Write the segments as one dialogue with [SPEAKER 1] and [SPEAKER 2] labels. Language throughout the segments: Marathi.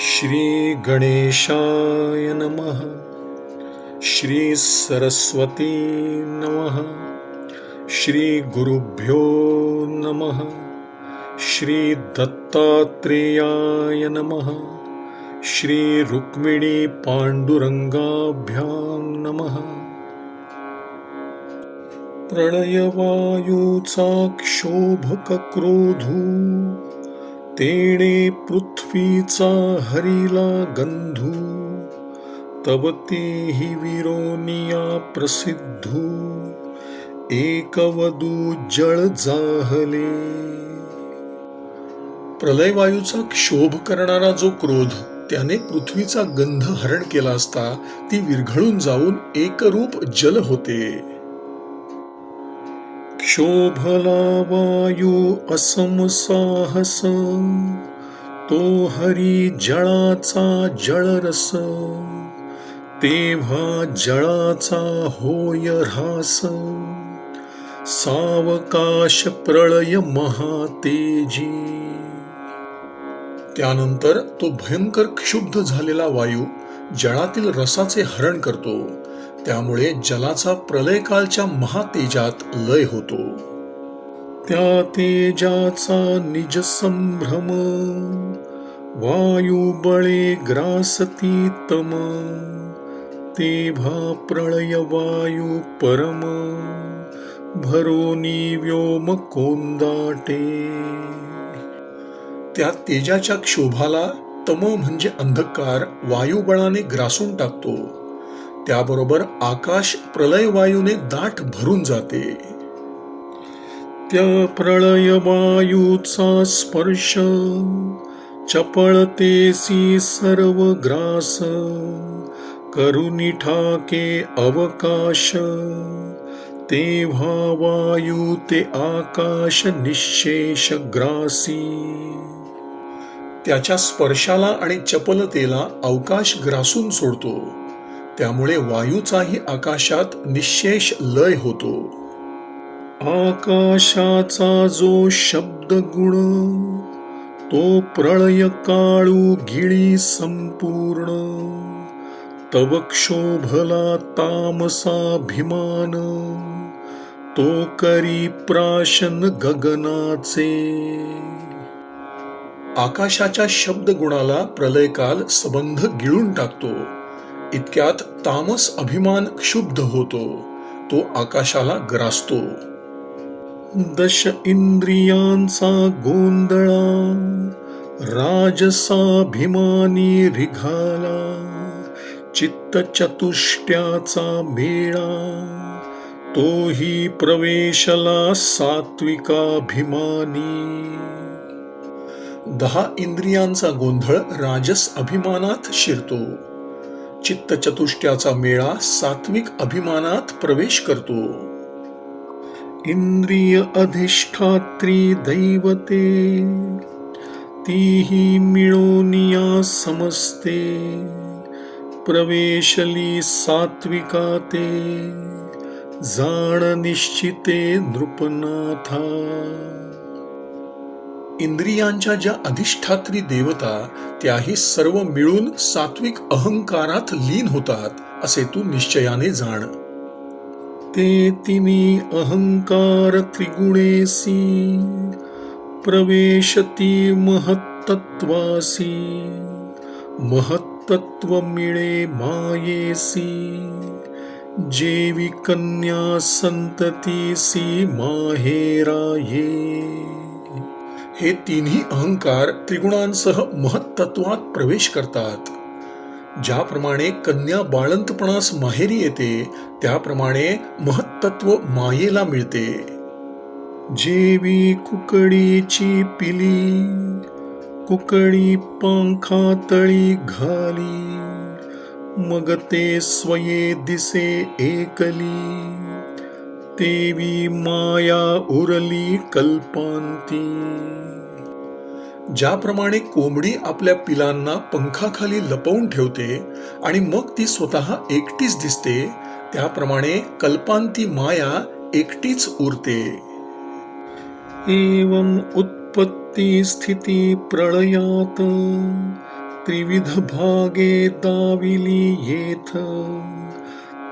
[SPEAKER 1] श्री गणेशाय नमः. श्री सरस्वती नमः. श्री गुरुभ्यो नमः. श्री दत्तात्रेयाय नमः. श्री रुक्मिणी पांडुरंगाभ्यां नमः. प्रलयवायूचा क्षोभक क्रोधू, तेणे पृथ्वीचा हरिला गंधू, तव तेहि विरोनिया प्रसिद्धू, एकवदू जळ जाहले. प्रलयवायूचा क्षोभ करणारा जो क्रोध त्याने पृथ्वीचा गंध हरण केला असता ती विरघळून जाऊन एकरूप जल होते. क्षोभला वायू असमसाहस, तो हरी जळाचा जळरस, तेव्हा जळाचा होय ऱ्हास, सावकाश प्रळय महातेजी. त्यानंतर तो भयंकर क्षुब्ध झालेला वायू जळातील रसाचे हरण करतो, त्यामुळे जलाचा प्रलयकालच्या महातेजात लय होतो. त्या तेजाचा निज संभ्रम, वायू बळे ग्रासती तम, तेव्हा प्रळय वायू परम, भरोनी व्योम कोंदाटे. त्या तेजाच्या क्षोभाला तम म्हणजे अंधकार वायुबळाने ग्रासून टाकतो, त्याबरोबर आकाश प्रलय वायूने दाट भरून जाते. त्या प्रळय वायूचा स्पर्श, चपळतेसी सर्व ग्रास, करुनी ठाके अवकाश, तेव्हा वायू ते आकाश निःशेष ग्रासी. त्याच्या स्पर्शाला आणि चपलतेला अवकाश ग्रासून सोडतो, त्यामुळे वायूचाही आकाशात निःशेष लय होतो. आकाशाचा जो शब्द गुण, तो प्रळय काळू गिळी संपूर्ण, तव क्षोभला तामसाभिमान, तो करी प्राशन गगनाचे. आकाशाच्या शब्द गुणाला प्रलयकाल सबंध गिळून टाकतो. इतक्यात तामस अभिमान क्षुब्ध होतो, तो आकाशाला ग्रासतो. दश इंद्रियांचा गोंधळा, राजसाभिमानी रिघाला, चित्त चतुष्ट्याचा मेळा, तोही प्रवेशला सात्विकाभिमानी. 10 इंद्रियांचा गोंधळ राजस अभिमानात शिरतो. चित्तचतुष्ट्याचा मेळा सात्विक अभिमानात प्रवेश करतो. इंद्रिय अधिष्ठात्री दैवते, तीही मिळोनिया समस्ते, प्रवेशली सात्विकाते, जाण निश्चिते नृपनाथा. इंद्रियांच्या ज्या अधिष्ठात्री देवता त्याही सर्व मिळून सात्विक अहंकारात लीन होतात असे तू निश्चयाने जाण. ते तिनी अहंकार त्रिगुणेसी, प्रवेशती महत्तत्वासी, महत्तत्व मिळे मायेसी, जेवी कन्या संततीसी माहेराये. हे तिन्ही अहंकार त्रिगुणांसह महत्तत्वात प्रवेश करतात. ज्याप्रमाणे कन्या बाळंतपणास माहेरी येते, त्याप्रमाणे महत्तत्व मायेला मिळते. जेवी कुकडीची पिली, कुकडी पंखातळी घाली, मग ते स्वये दिसे एकली, तेवी माया उरली कल्पांती. ज्याप्रमाणे कोंबडी आपल्या पिलांना पंखाखाली लपवून ठेवते आणि मग ती स्वतः एकटीच दिसते, त्याप्रमाणे कल्पांती माया एकटीच उरते. एवं उत्पत्ती स्थिती प्रलयात त्रिविध भागे दाविली येथ,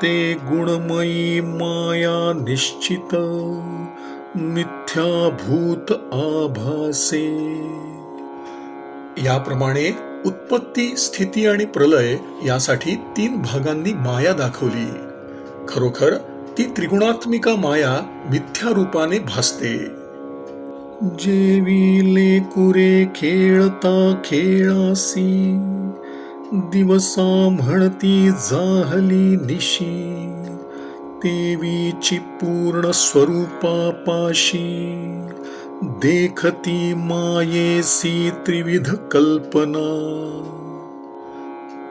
[SPEAKER 1] ते गुणमयी माया निश्चित, मिथ्याभूत आभासे. याप्रमाणे उत्पत्ती, स्थिती आणि प्रलय यासाठी 3 भागांनी माया दाखवली. खरोखर ती त्रिगुणात्मिका माया मिथ्या रूपाने भासते. जेवी लेकुरे खेळता खेळासी, दिवसा म्हणती जाहली निशी, देवीची पूर्ण स्वरूपापाशी, देखती मायेसी त्रिविध कल्पना.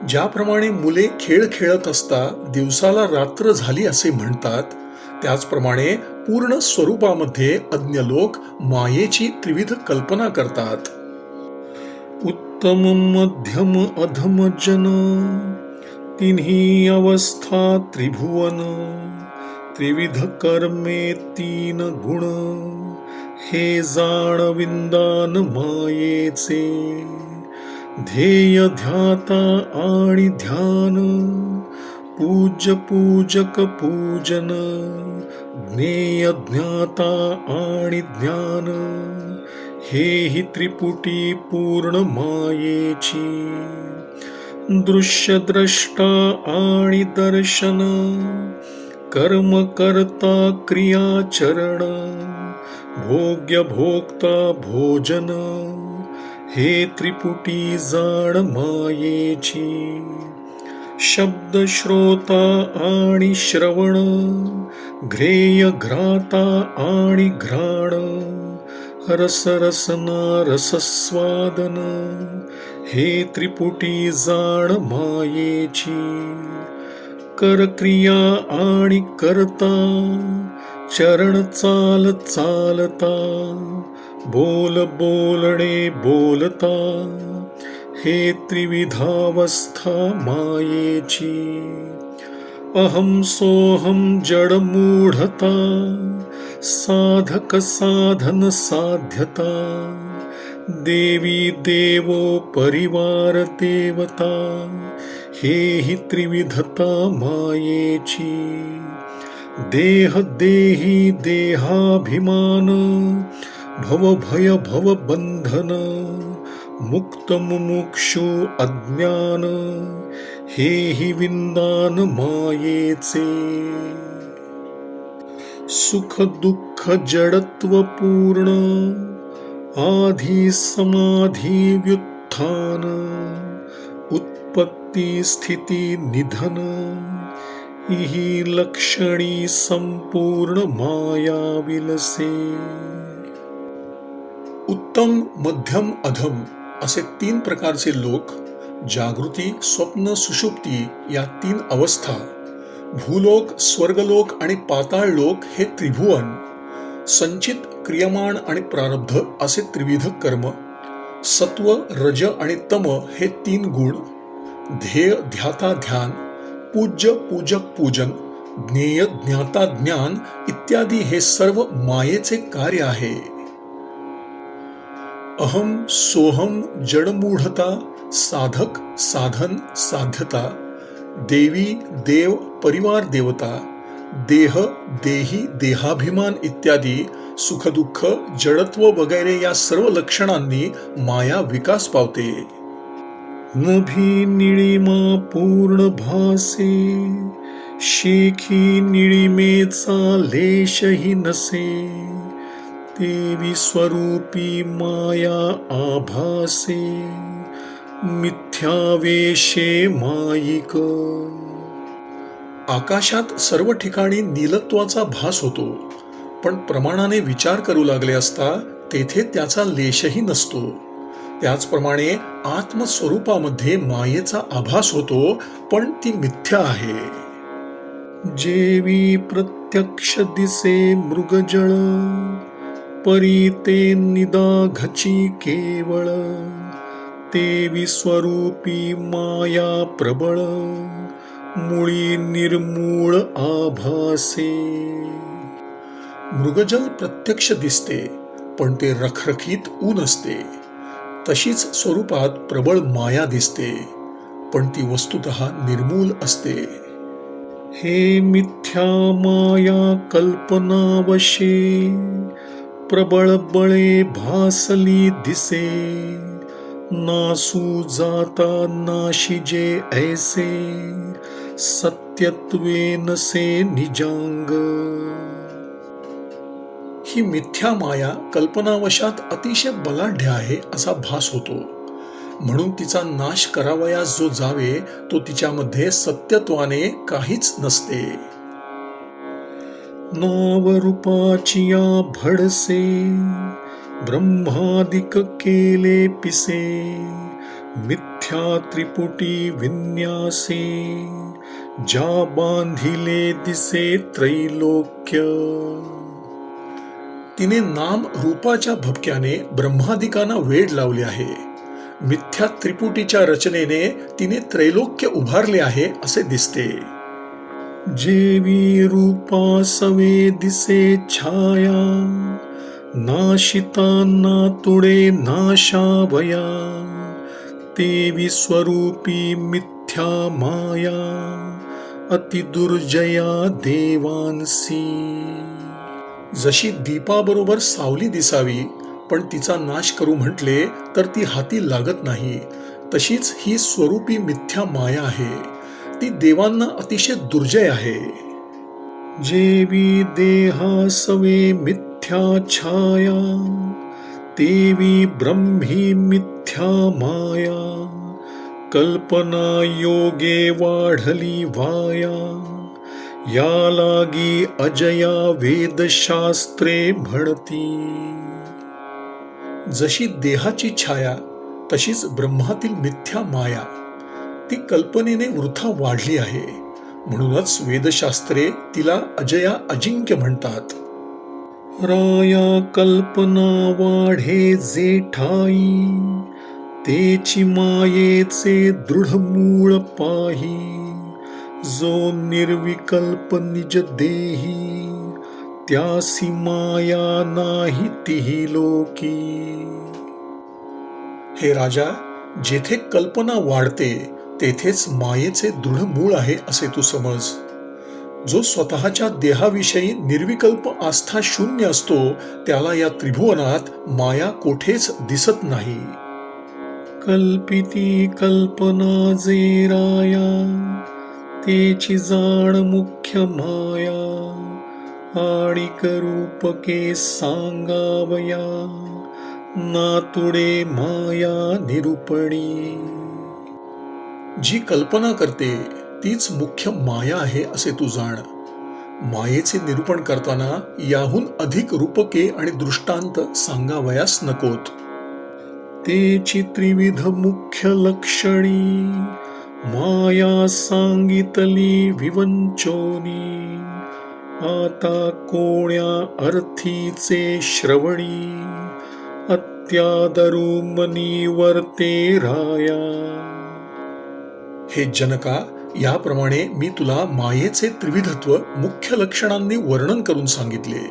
[SPEAKER 1] ज्याप्रमाणे मुले खेळ खेळत असता दिवसाला रात्र झाली असे म्हणतात, त्याचप्रमाणे पूर्ण स्वरूपामध्ये अज्ञ लोक मायेची त्रिविध कल्पना करतात. उत्तम मध्यम अधम जन, तिन्ही अवस्था त्रिभुवन, त्रिविध कर्मे 3 गुण, हे जाण विंदान मायेचे. ध्येय ध्याता आणि ध्यान, पूज्य पूजक पूजन, ज्ञेय ज्ञाता आणि ज्ञान, हे हि त्रिपुटी पूर्ण मायेची. दृश्य द्रष्टा आणि दर्शन, कर्म करता क्रियाचरण, भोग्य भोक्ता भोजन, हे त्रिपुटी जाण मायेची. शब्द श्रोता आणि श्रवण, घ्रेय घ्राता आणि घ्राण, रस रसना रसस्वादन, हे त्रिपुटी जाण मायेची. करक्रिया आणि करता, चरण चाल चालता, बोल बोलणे बोलता, हे त्रिविधावस्था मायेची. अहम सोहम जड मूढता, साधक साधन साध्यता, देवी देवो परिवार देवता, हे हि त्रिविधता मायेची. देह देही देहाभिमान, भव भय भव बंधन, मुक्त मुमुक्षु अज्ञान, हे हि विंदान मायेचे. सुख दुःख जडत्व पूर्ण, आधी समाधी व्युत्थान, उत्पत्ती स्थिती निधन, ही लक्षणी संपूर्ण माया विलसे. उत्तम मध्यम अधम असे 3 प्रकारचे लोक, जागृती स्वप्न सुषुप्ती या 3 अवस्था, भूलोक स्वर्गलोक आणि पाताळ लोक हे त्रिभुवन, संचित क्रियमाण आणि प्रारब्ध असे त्रिविध कर्म, सत्व रज आणि तम हे 3 गुण, ध्येय ध्याता ध्यान, पूज्य पूजक पूजन, ज्ञेय ज्ञाता ज्ञान इत्यादी हे सर्व मायेचे कार्य आहे. अहम सोहम जडमूढता, साधक साधन साध्यता, देवी देव परिवार देवता, देह देही देहाभिमान इत्यादी सुखदुःख जडत्व वगैरे या सर्व लक्षणांनी माया विकास पावते. नभी निळिमा पूर्ण भासे, शेखी निळिमेचा लेशही नसे, देवी स्वरूपी माया आभासे, मिथ्यावेशे मायिक. आकाशात सर्व ठिकाणी नीलत्वाचा भास होतो, पण प्रमाणाने विचार करू लागले असता तेथे त्याचा लेशही नसतो. त्याचप्रमाणे आत्मस्वरूपामध्ये मायेचा आभास होतो, पण ती मिथ्या आहे. जेवी प्रत्यक्ष दिसे मृगजळ, परी ते निदाघची केवळ, देवी स्वरूपी माया प्रबळ, मुळी निर्मूळ आभासे. मृगजल प्रत्यक्ष दिसते, पण ते रखरखीत ऊन असते. तशीच स्वरूपात प्रबळ माया दिसते, पण ती वस्तुतः निर्मूल असते. हे मिथ्या माया कल्पनावशे, प्रबळ बळे भासली दिसे, नासू जाता नाशिजे ऐसे, सत्यत्वे नसे निजांग. ही मिथ्या माया कल्पनावशात अतिशय बलाढ्य आहे असा भास होतो, म्हणून तिचा नाश करावयास जो जावे तो तिच्यामध्ये सत्यत्वाने काहीच नसते. नावरूपाची या भडसे, ब्रह्मादिक केले पिसे, मिथ्या त्रिपुटी विन्यासे, ज्या बांधिले दिसे त्रैलोक्य. तिने नाम रूपाच्या भपक्याने ब्रह्मादिकांना वेड लावले आहे. मिथ्या त्रिपुटीच्या रचनेने तिने त्रैलोक्य उभारले आहे असे दिसते. जेवी रूपा सवे दिसे छाया, नाशिता नातुडे नाशावया, तेवी स्वरूपी मिथ्या माया, अति दुर्जया देवांसी. जशी दीपाबरोबर सावली दिसावी पण तिचा नाश करू म्हटले तर ती हाती लागत नाही, तशीच ही स्वरूपी मिथ्या माया आहे. ती देवांना अतिशय दुर्जय आहे. जेवी देहा सवे मिथ्या छाया, तेवी ब्रह्मी मिथ्या माया, कल्पना योगे वाढली वाया, या लागी अजया वेदशास्त्रे म्हणती. जशी देहाची छाया तशीच ब्रह्मातील मिथ्या माया, ती कल्पनेने वृथा वाढली आहे, म्हणूनच वेदशास्त्रे तिला अजया अजिंक्य म्हणतात. राया कल्पना वाढे जेठाई, तेची मायेचे दृढ मूळ पाही, जो निर्विकल्प निज देही, त्यासी माया नाही तिही लोकी. हे राजा, जेथे कल्पना वाढते तेथेच मायेचे दृढ मूळ आहे असे तू समज. जो स्वतःच्या देहाविषयी निर्विकल्प आस्था शून्य असतो त्याला या त्रिभुवनात माया कोठेच दिसत नाही. कल्पिती कल्पना जे राया, तेची जाण मुख्य माया, आडिक रूपके सांगावया, नातुडे माया निरूपणी. जी कल्पना करते तीच मुख्य माया आहे असे तू जाण. मायेचे निरूपण करताना याहून अधिक रूपके आणि दृष्टांत सांगावयास नकोत. तेची त्रिविध मुख्य लक्षणी, माया सांगितली विवंचोनी, आता कोण्या अर्थीचे श्रवणी, अत्यादरू मनी वर्ते राया. हे जनका, याप्रमाणे मी तुला मायेचे त्रिविधत्व मुख्य लक्षणांनी वर्णन करून सांगितले.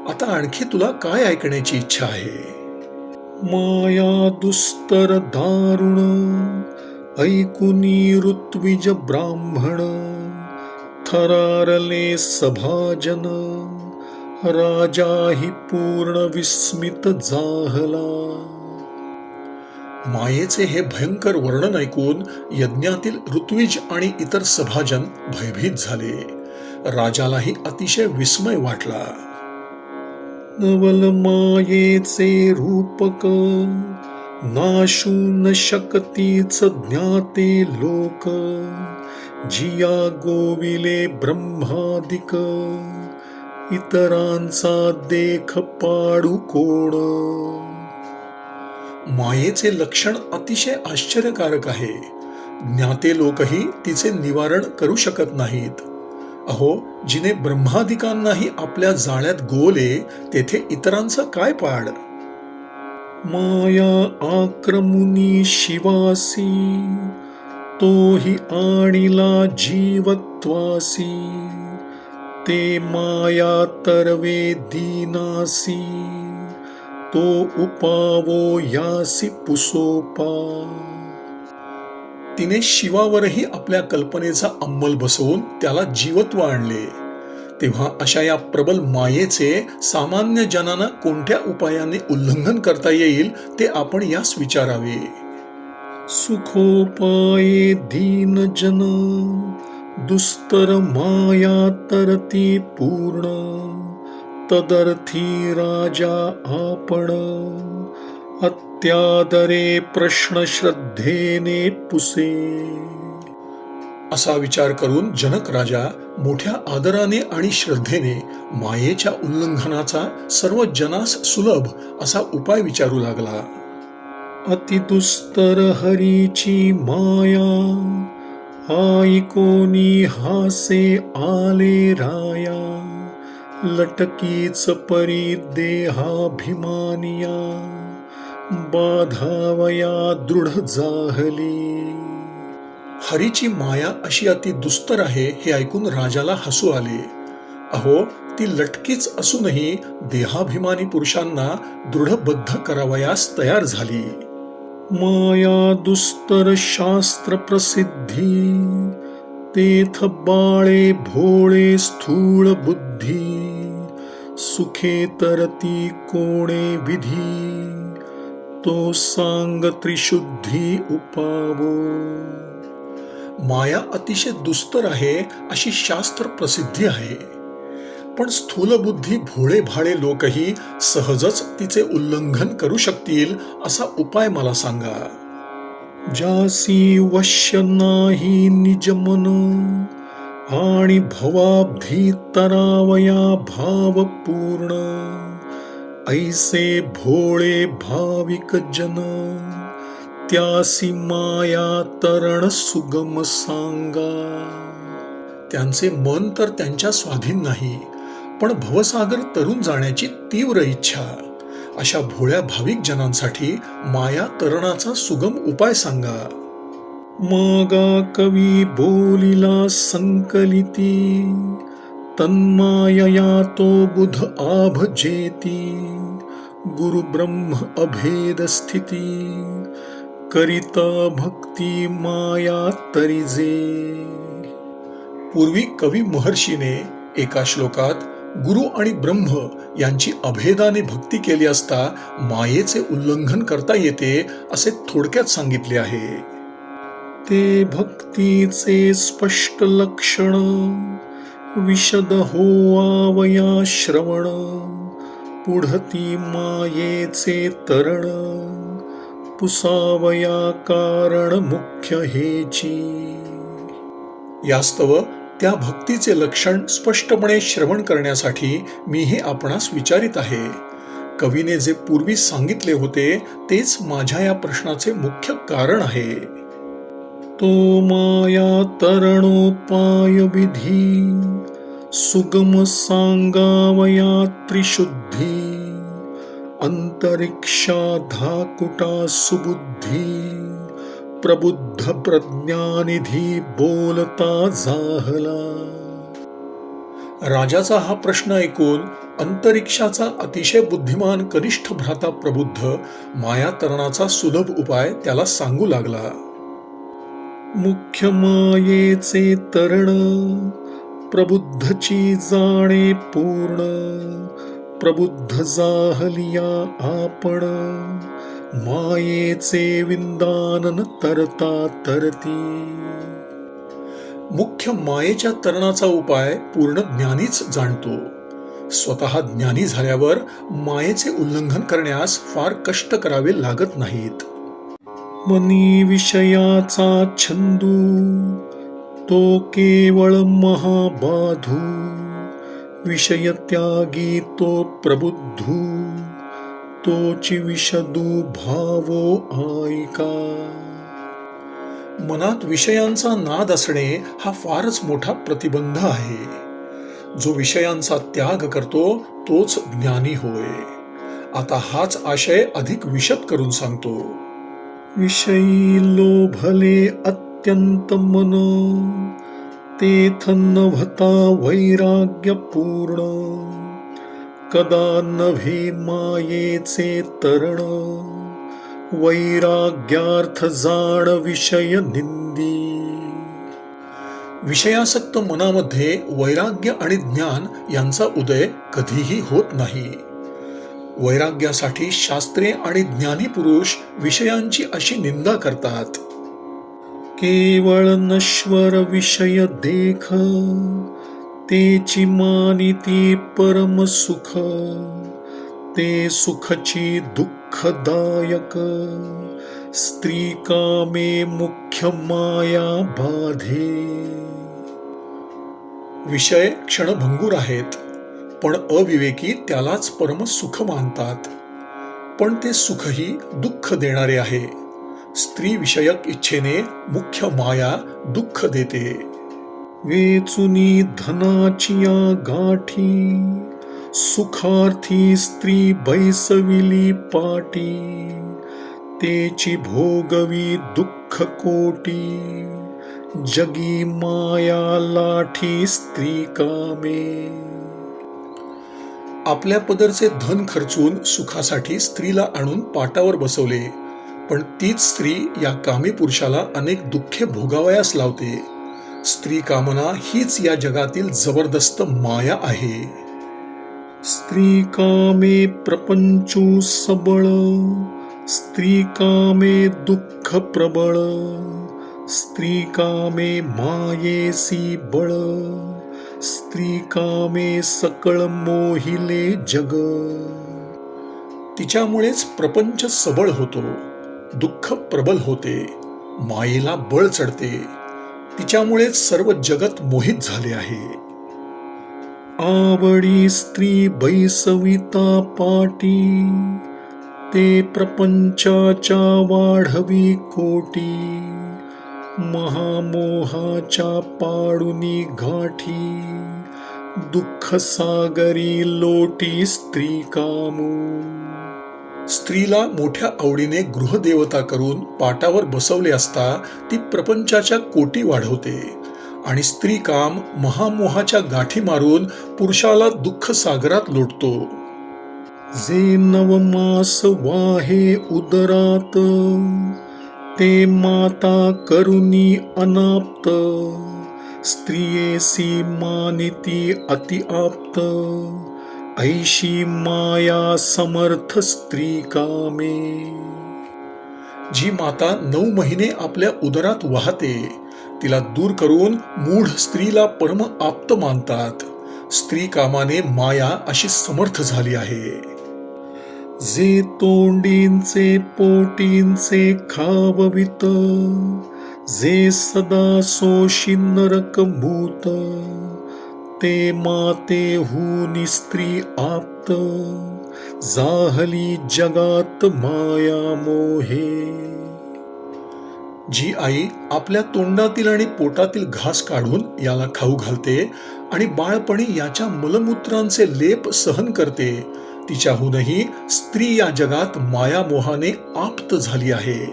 [SPEAKER 1] आता आणखी तुला काय ऐकण्याची इच्छा आहे? माया दुस्तर दारुण, ऐकुनी ऋत्विज ब्राह्मण, थरारले सभाजन, राजाही पूर्ण विस्मित जाहला. मायेचे हे भयंकर वर्णन ऐकून यज्ञातील ऋत्विज आणि इतर सभाजन भयभीत झाले. राजालाही अतिशय विस्मय वाटला. नवल मायेचे रूपक, नाशू न शकतीच ज्ञाते लोक, जिया गोविले ब्रह्मादिक, इतरांचा देख पाडू कोण. मायेचे लक्षण अतिशय आश्चर्यकारक आहे. ज्ञाते लोकही तिचे निवारण करू शकत नाहीत. अहो, जिने ब्रह्मादिकांनाही आपल्या जाळ्यात गोवले तेथे इतरांचा काय पाड. माया आक्रमुनी शिवासी, तोही आणिला जीवत्वासी, ते माया तरवे दीनासी, तो उपावो यासी पुसोपा. तिने शिवावरही आपल्या कल्पनेचा अंमल बसवून त्याला जीवत्व आणले. तेव्हा अशा या प्रबल मायेचे सामान्य जनांना कोणत्या उपायाने उल्लंघन करता येईल ते आपण यास विचारावे. सुखोपाये दीन जन दुस्तर माया तरती पूर्ण तदर्थी राजा आपण अत्यादरे प्रश्न श्रद्धेने पुसे. असा विचार करून जनक राजा मोठ्या आदराने आणि श्रद्धेने मायेच्या उल्लंघनाचा सर्व जनास सुलभ असा उपाय विचारू लागला. अतिदुस्तर हरीची माया ऐकोनी हासे आले राया लटकीच परी देहाभिमानिया बाधावया दृढ जाहली. हरीची माया अशी अति दुस्तर आहे हे ऐकून राजाला हसू आले. अहो, ती लटकीच असूनही देहाभिमानी पुरुषांना दृढबद्ध करावयास तयार झाली. माया दुस्तर शास्त्र प्रसिद्धी तेथ बाळे भोळे स्थूळ बुद्धी सुखे तरती कोणे विधी तो सांग त्रिशुद्धी उपावो. माया अतिशय दुस्तर आहे अशी शास्त्र प्रसिद्धी आहे, पण स्थूलबुद्धी भोळे भाळे लोकही सहजच तिचे उल्लंघन करू शकतील असा उपाय मला सांगा. जासी वश्य नाही निज मन आणि भवाब्धी तरावया भाव पूर्ण ऐसे भोळे भाविक जन त्यासी माया तरण सुगम सांगा. त्यांचे मन तर त्यांच्या स्वाधीन नाही, पण भवसागर तरून जाण्याची तीव्र इच्छा. अशा भोळ्या भाविक जनांसाठी माया तरणाचा सुगम उपाय सांगा. मागा कवी बोलिला संकलिती तन्मायया तो बुध आभजेती गुरु ब्रह्म अभेद स्थिती करिता भक्ती माया तरिजे. पूर्वी कवी महर्षीने एका श्लोकात गुरु आणि ब्रह्म यांची अभेदाने भक्ती केली असता मायेचे उल्लंघन करता येते असे थोडक्यात सांगितले आहे. ते भक्तीचे स्पष्ट लक्षण विशद होवावया श्रवण पुढती मायेचे तरण पुसावया कारण मुख्य हेची. यास्तव त्या भक्तीचे लक्षण स्पष्टपणे श्रवण करण्यासाठी मी हे आपणास विचारित आहे. कवीने जे पूर्वी सांगितले होते तेच माझ्या या प्रश्नाचे मुख्य कारण आहे. तो माया तरणोपाय विधी सुगम सांगावया त्रिशुद्धी अंतरिक्षा धाकुटा सुबुद्धी प्रबुद्ध प्रज्ञानिधी बोलता जाहला. राजाचा हा प्रश्न ऐकून अंतरिक्षाचा अतिशय बुद्धिमान कनिष्ठ भ्राता प्रबुद्ध माया तरणाचा सुलभ उपाय त्याला सांगू लागला. मुख्य मायेचे तरण प्रबुद्धची जाणे पूर्ण प्रबुद्ध जाहलिया आपण मायेचे विंदानन तरता तरती. मुख्य मायेच्या तरणाचा उपाय पूर्ण ज्ञानीच जाणतो. स्वतः ज्ञानी झाल्यावर मायेचे उल्लंघन करण्यास फार कष्ट करावे लागत नाहीत. मनी विषयाचा छंदू तो केवळ महाबाधू विषय त्यागी तो प्रबुद्धू तोची विषदू भावो ऐका. मनात विषयांचा नाद असणे हा फारच मोठा प्रतिबंध आहे. जो विषयांचा त्याग करतो तोच ज्ञानी होय. आता हाच आशय अधिक विशद करून सांगतो. विषयी लोभले अत्यंत मन तेथ नभता वैराग्य पूर्ण कदा नव्हे मायेचे तरण, वैराग्यार्थ जाण विषय निंदी. विषयासक्त मनामध्ये वैराग्य आणि ज्ञान यांचा उदय कधीही होत नाही. वैराग्यासाठी शास्त्रे आणि ज्ञानी पुरुष विषयांची अशी निंदा करतात. केवळ नश्वर विषय देख, तेची मानिती परम सुख, ते सुखची दुःखदायक, स्त्री कामे मुख्य माया बाधे. विषय क्षणभंगूर आहेत, पण अविवेकी त्यालाच परम सुख मानतात. पण ते सुखही दुःख देणारे आहे. स्त्री विषयक इच्छेने मुख्य माया दुःख देते. वेचुनी धनाचिया गाठी, सुखार्थी स्त्री बैसविली पाटी, तेची भोगवी दुःख कोटी, जगी माया लाठी स्त्री कामे. आपल्या पदरचे धन खर्चून सुखासाठी स्त्रीला आणून पाटावर बसवले, पण तीच स्त्री या कामी पुरुषाला अनेक दुःखे भोगावयास लावते. स्त्री कामना हीच या जगातील जबरदस्त माया आहे. स्त्री कामे प्रपंचू सबळ, स्त्री कामे दुःख प्रबळ, स्त्री कामे मायेसी बळ, स्त्री कामे सकळ मोहिले जग. तिच्यामुळेच प्रपंच सबळ होतो, दुःख प्रबल होते, मायेला बळ चढते. तिच्यामुळेच सर्व जगत मोहित झाले आहे. आवडी स्त्री बैसविता पाटी, ते प्रपंचाच्या वाढवी कोटी, महामोहाच्या पाडुनी गाठी, दुःख सागरी लोटी स्त्री कामू. स्त्रीला मोठ्या आवडीने गृहदेवता करून पाटावर बसवले असता ती प्रपंचाच्या कोटी वाढवते, आणि स्त्री काम महामोहाच्या गाठी मारून पुरुषाला दुःख सागरात लोटतो. जे नवमास वाहे उदरात, ते माता करुणी अनाप्त, स्त्रियेसी मानिती अति आप्त, ऐशी माया समर्थ स्त्री कामे. जी माता 9 महिने आपल्या उदरात वाहते, तिला दूर करून मूढ स्त्रीला परम आप्त मानतात. स्त्री कामाने माया अशी समर्थ झाली आहे. जे तोंडींचे पोटींचे खाववित, जे सदा सोशी नरक भूत, ते मातेहूनी स्त्री आप्त, जाहली जगात माया मोहे. जी आई आपल्या तोंडातील आणि पोटातील घास काढून याला खाऊ घालते आणि बाळपणी याच्या मलमूत्रांचे लेप सहन करते, तिच्याहूनही स्त्री या जगात मायामोहाने आप्त झाली आहे.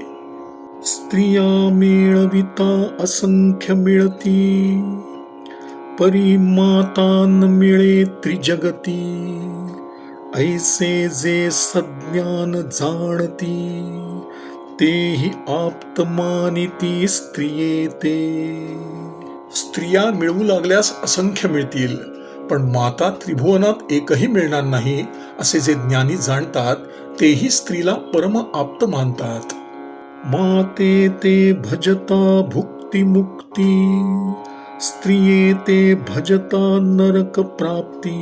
[SPEAKER 1] स्त्रिया मिळविता असंख्य मिळती, परी माता न मिळे त्रिजगती, ऐसे जे सज्ञान जाणती, तेही आप्त मानिती स्त्रिये ते. स्त्रिया मिळवू लागल्यास असंख्य मिळतील, पण माता त्रिभुवनात एकही मिळणार नाही असे जे ज्ञानी जाणतात, तेही स्त्रीला परम आप्त मानतात. माते ते भजता भुक्ती मुक्ती, स्त्रिये ते भजता नरक प्राप्ती,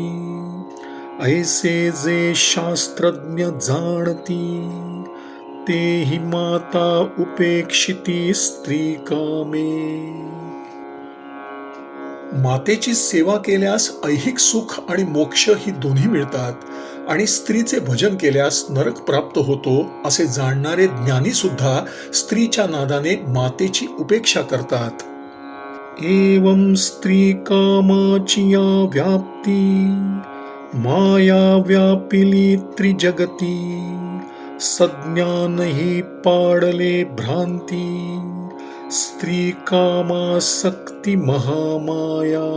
[SPEAKER 1] ऐसे जे शास्त्रज्ञ जाणती, तेही माता उपेक्षिती स्त्री कामे. मातेची सेवा केल्यास ऐहिक सुख आणि मोक्ष ही दोन्ही मिळतात, आणि स्त्रीचे भजन केल्यास नरक प्राप्त होतो असे जाणणारे ज्ञानी सुद्धा स्त्रीच्या नादाने मातेची उपेक्षा करतात. एवं स्त्री कामाची या व्याप्ती, माया व्यापिली त्रिजगती, सज्ञान ही पाडले भ्रांती, स्त्री कामासक्ती महामाया.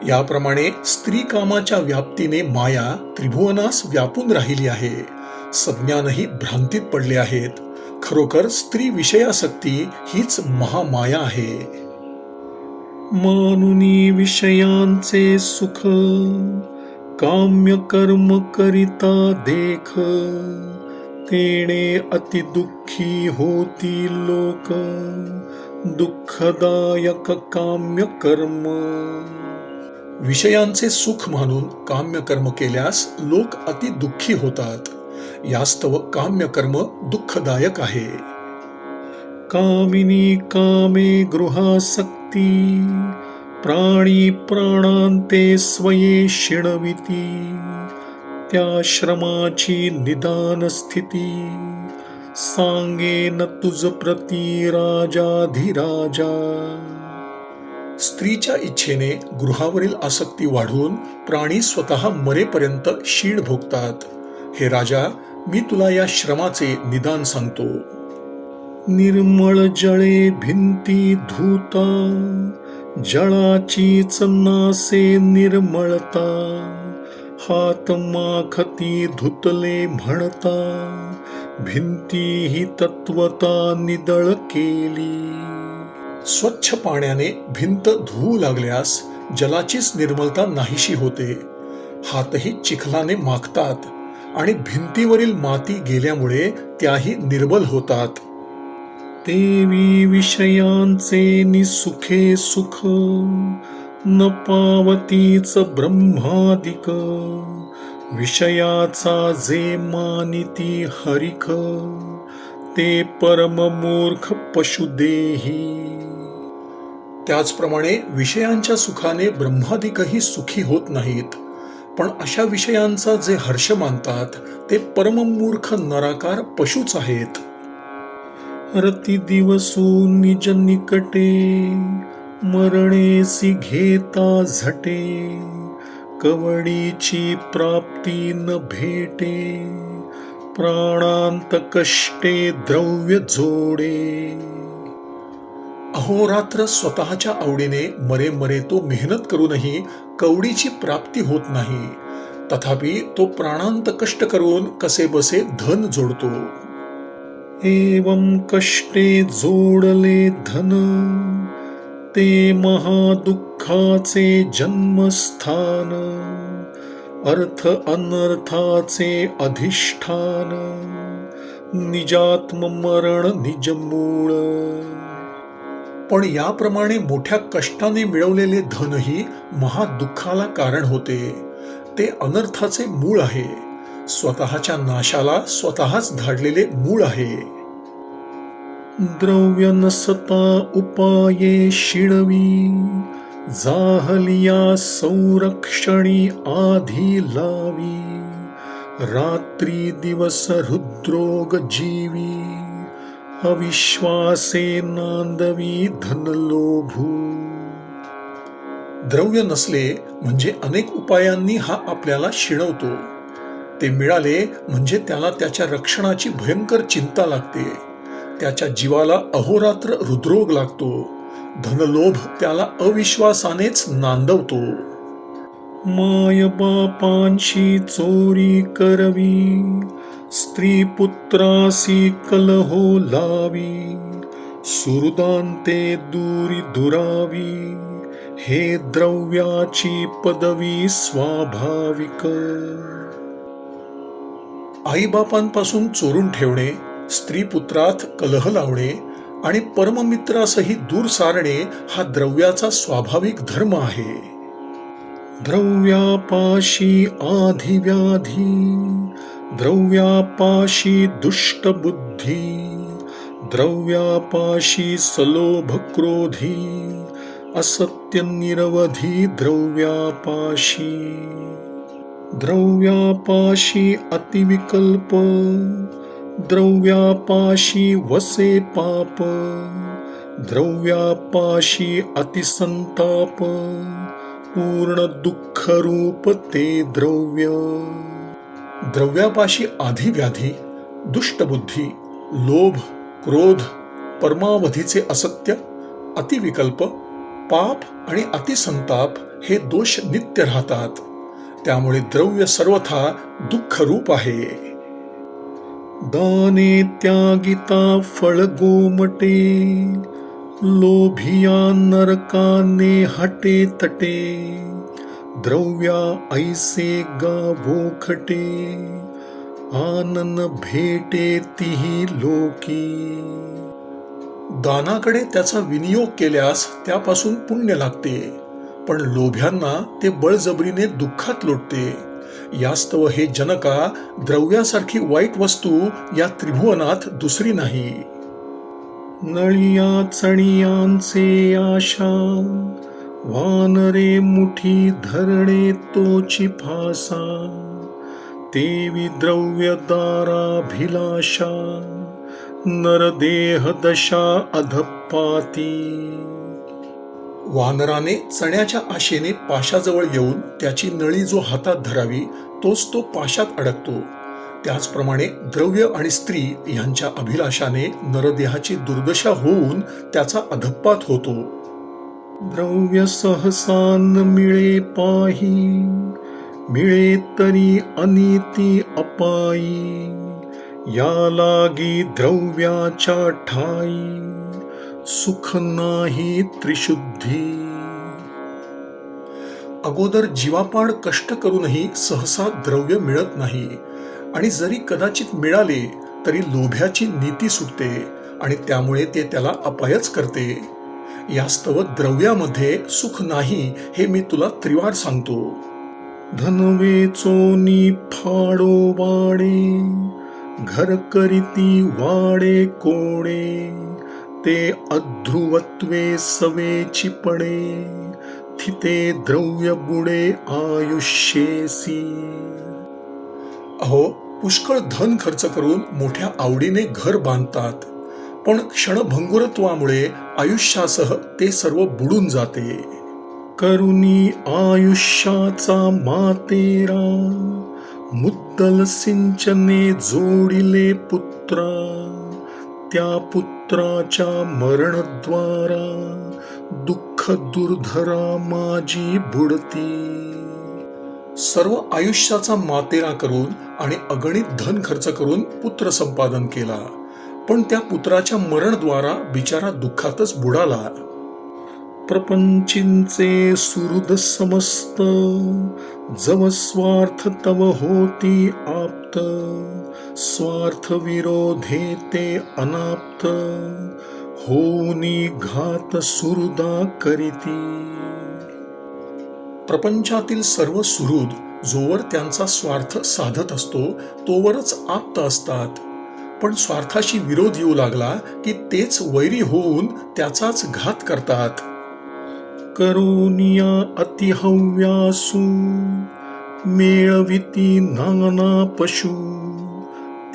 [SPEAKER 1] याप्रमाणे स्त्री कामाच्या व्याप्तीने माया त्रिभुवनास व्यापून राहिली आहे. सज्ञानही भ्रांतीत पडले आहेत. खरोखर स्त्री विषयासक्ती हीच महामाया आहे.
[SPEAKER 2] मानुनी विषयांचे सुख, काम्य कर्म करिता देख, तेणे अति दुःखी होती लोक, दुःखदायक काम्य कर्म.
[SPEAKER 1] विषयांचे सुख मानून काम्य कर्म केल्यास लोक अति दुःखी होतात. यास्तव काम्य कर्म दुःखदायक आहे.
[SPEAKER 2] कामिनी कामे गृहासक्ती, प्राणी प्राणांते स्वये शिणविती, त्या श्रमाची निदान स्थिती, सांगेन तुझ प्रती राजाधिराजा.
[SPEAKER 1] स्त्रीच्या इच्छेने गृहावरील आसक्ती वाढून प्राणी स्वतः मरेपर्यंत शीण भोगतात. हे राजा, मी तुला या श्रमाचे निदान सांगतो.
[SPEAKER 2] निर्मळ जळे भिंती धूता, जळाचीच नासे निर्मळता, हात माखती धुतले म्हणता, भिंती ही तत्वता निदळ केली.
[SPEAKER 1] स्वच्छ पाण्याने भिंत धुवू लागल्यास जलाचीच निर्मलता नाहीशी होते. हातही चिखलाने माखतात आणि भिंतीवरील माती गेल्यामुळे त्याही निर्बल होतात.
[SPEAKER 2] देवी विषयांचे निसुखे सुख, न पावतीच ब्रह्मादिक, विषयाचा जे मानिती हरिख, ते परम मूर्ख पशुदेही.
[SPEAKER 1] त्याचप्रमाणे विषयांच्या सुखाने ब्रह्मादिकही सुखी होत नाहीत. पण अशा विषयांचा जे हर्ष मानतात ते परममूर्ख नराकार पशुच आहेत.
[SPEAKER 2] रती दिवसू निज निकटे, मरणेसी घेता झटे, कवडीची प्राप्ती न भेटे, प्राणांत कष्टे द्रव्य जोडे.
[SPEAKER 1] अहोरात्र स्वतःच्या आवडीने मरे मरे तो मेहनत करूनही कवडीची प्राप्ती होत नाही. तथापि तो प्राणांत कष्ट करून कसे बसे धन जोडतो.
[SPEAKER 2] एवं कष्टे जोडले धन, ते महादुःखाचे जन्मस्थान, अर्थ अनर्थाचे अधिष्ठान, निजात्म मरण निज मूळ.
[SPEAKER 1] पण याप्रमाणे मोठ्या कष्टाने मिळवलेले धनही महादुःखाला कारण होते. ते अनर्थाचे मूळ आहे. स्वतःच्या नाशाला स्वतःच धाडलेले मूळ आहे.
[SPEAKER 2] द्रव्य नसता उपाये शिणवी, जाहलिया संरक्षणी आधी लावी, रात्री दिवस हृद्रोग जीवी, अविश्वासे नांदवी धनलोभू.
[SPEAKER 1] द्रव्य नसले म्हणजे अनेक उपायांनी हा आपल्याला शिणवतो. ते मिळाले म्हणजे त्याला त्याच्या रक्षणाची भयंकर चिंता लागते. त्याच्या जीवाला अहोरात्र हृद्रोग लागतो. धनलोभ त्याला अविश्वासानेच नांदवतो.
[SPEAKER 2] माय बापांशी चोरी करवी, स्त्री पुत्रासी कलहो लावी, सुहृदांते दूरी दुरावी, हे द्रव्याची पदवी स्वाभाविक.
[SPEAKER 1] आईबापांपासून चोरून ठेवणे, स्त्री पुत्रात कलह लावणे आणि परममित्रासही दूर सारणे हा द्रव्याचा स्वाभाविक धर्म आहे.
[SPEAKER 2] द्रव्यापाशी आधी व्याधी, द्रव्यापाशी दुष्ट बुद्धी, द्रव्यापाशी सलोभ क्रोधी, असत्य निरवधी द्रव्यापाशी. द्रव्यापाशी अतिविकल्प, द्रव्यापाशी वसे पाप, द्रव्यापाशी अतिसंताप, पूर्ण दुःख रूप ते द्रव्य.
[SPEAKER 1] द्रव्यापाशी आधी व्याधी, दुष्टबुद्धी, लोभ, क्रोध, परमावधीचे असत्य, अतिविकल्प, पाप आणि अतिसंताप हे दोष नित्य राहतात. त्यामुळे द्रव्य सर्वथा दुःख रूप आहे.
[SPEAKER 2] दाने त्यागिता फळ गोमटे, लोभिया नरकाने हटे तटे, द्रव्या ऐसे गावोखटे, आनन भेटे तिही लोकी.
[SPEAKER 1] दानाकडे त्याचा विनियोग केल्यास त्यापासून पुण्य लागते, पण लोभ्यांना ते बळजबरीने दुःखात लोटते. यास्तव हे जनका, द्रव्यासारखी वाईट वस्तू या त्रिभुवनात दुसरी नाही.
[SPEAKER 2] नळिया चणियांचे आशा, वानरे मुठी धरणे तोची फासा, तेवी द्रव्य दाराभिलाषा, नरदेह दशा अधपाती.
[SPEAKER 1] वानराने चण्याच्या आशेने पाशाजवळ येऊन त्याची नळी जो हातात धरावी तोच तो पाशात अडकतो. त्याचप्रमाणे द्रव्य आणि स्त्री यांच्या अभिलाषाने नरदेहाची दुर्दशा होऊन त्याचा अधप्पात होतो.
[SPEAKER 2] द्रव्य सहसा न मिळे पाही, मिळे तरी अनिती अपायी, या लागी द्रव्याच्या ठाई, सुख नाही त्रिशुद्धी.
[SPEAKER 1] अगोदर जीवापाड कष्ट करूनही सहसा द्रव्य मिळत नाही, आणि जरी कदाचित मिळाले तरी लोभ्याची नीती सुटते आणि त्यामुळे ते त्याला अपायच करते. यास्तव द्रव्यामध्ये सुख नाही हे मी तुला त्रिवार सांगतो.
[SPEAKER 2] धनवेचोनी फाडो वाडे, घर करीती वाडे कोडे, ते अध्रुवत्वे सवेची पडे, थिते द्रव्य बुडे आयुष्येसी.
[SPEAKER 1] अहो, पुष्कळ धन खर्च करून मोठ्या आवडीने घर बांधतात, पण क्षणभंगुरत्वामुळे आयुष्यासह ते सर्व बुडून जाते.
[SPEAKER 2] करुणी आयुष्याचा मातेरा, मुद्दल सिंचने जोडिले पुत्रा, त्या पुत्राच्या मरणद्वारा, दुःख दुर्धरा माझी बुडती. सर्व आयुष्याचा मातेरा करून आणि अगणित धन खर्च करून पुत्र संपादन केला, पण त्या पुत्राच्या मरणद्वारा बिचारा दुःखातच बुडाला. प्रपंचींचे सुहृद समस्त, जव स्वार्थ तव होती आप्त, स्वार्थ विरोधे ते अनाप्त, होऊनी घात सुहृदा करीती. प्रपंचातील सर्व सुहृद जोवर त्यांचा स्वार्थ साधत असतो तोवरच आप्त असतात, पण स्वार्थाशी विरोध येऊ लागला की तेच वैरी होऊन त्याचाच घात करतात. करोनिया अतिहव्यासू, मेळविती नाना पशु,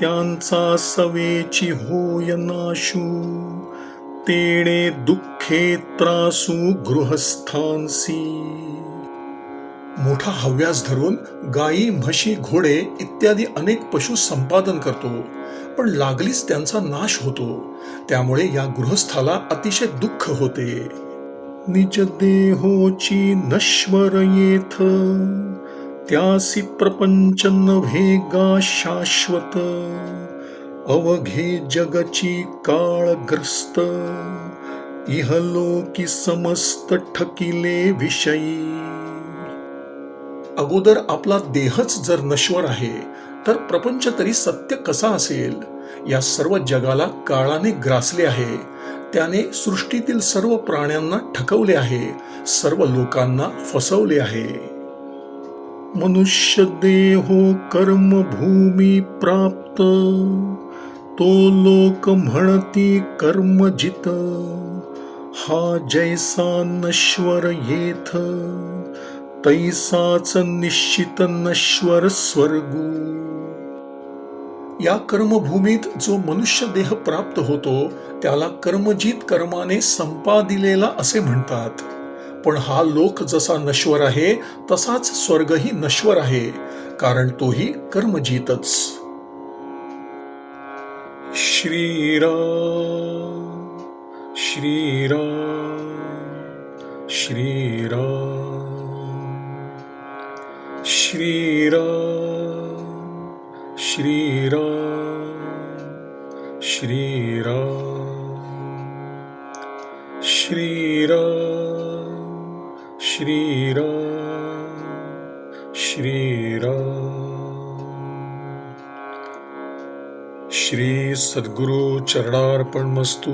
[SPEAKER 2] त्यांचा सवेची होय नाशू, तेणे दुःखे त्रासू गृहस्थांसी.
[SPEAKER 1] मोठा हव्यास धरून गायी, म्हशी, घोडे इत्यादी अनेक पशु संपादन करतो, पण लागलीच त्यांचा नाश होतो. त्यामुळे या गृहस्थाला अतिशय दुःख होते.
[SPEAKER 2] निज देहोची नश्वर येथ, त्यासी प्रपंच नव्हे गा शाश्वत, अवघे जगची काळग्रस्त, इहलोकी समस्त ठकिले विषयी.
[SPEAKER 1] अगोदर आपला देहच जर नश्वर आहे तर प्रपंच तरी सत्य कसा असेल. या सर्व जगाला काळाने ग्रासले आहे, त्याने सृष्टीतील सर्व प्राण्यांना ठकवले आहे, सर्व लोकांना फसवले आहे.
[SPEAKER 2] मनुष्य देहो कर्मभूमी प्राप्त, तो लोक म्हणती कर्मजित, हा जैसा नश्वर येथ, तैसाच निश्चित नश्वर स्वर्गू.
[SPEAKER 1] या कर्मभूमीत जो मनुष्य देह प्राप्त होतो त्याला कर्मजित कर्माने संपादिलेला असे म्हणतात. पण हा लोक जसा नश्वर आहे तसाच स्वर्गही नश्वर आहे, कारण तोही कर्मजितच.
[SPEAKER 2] श्रीराम श्रीराम श्रीराम श्रीराम श्रीराम श्रीराम श्रीराम श्रीराम श्रीराम श्री सद्गुरु चरणार्पणमस्तु।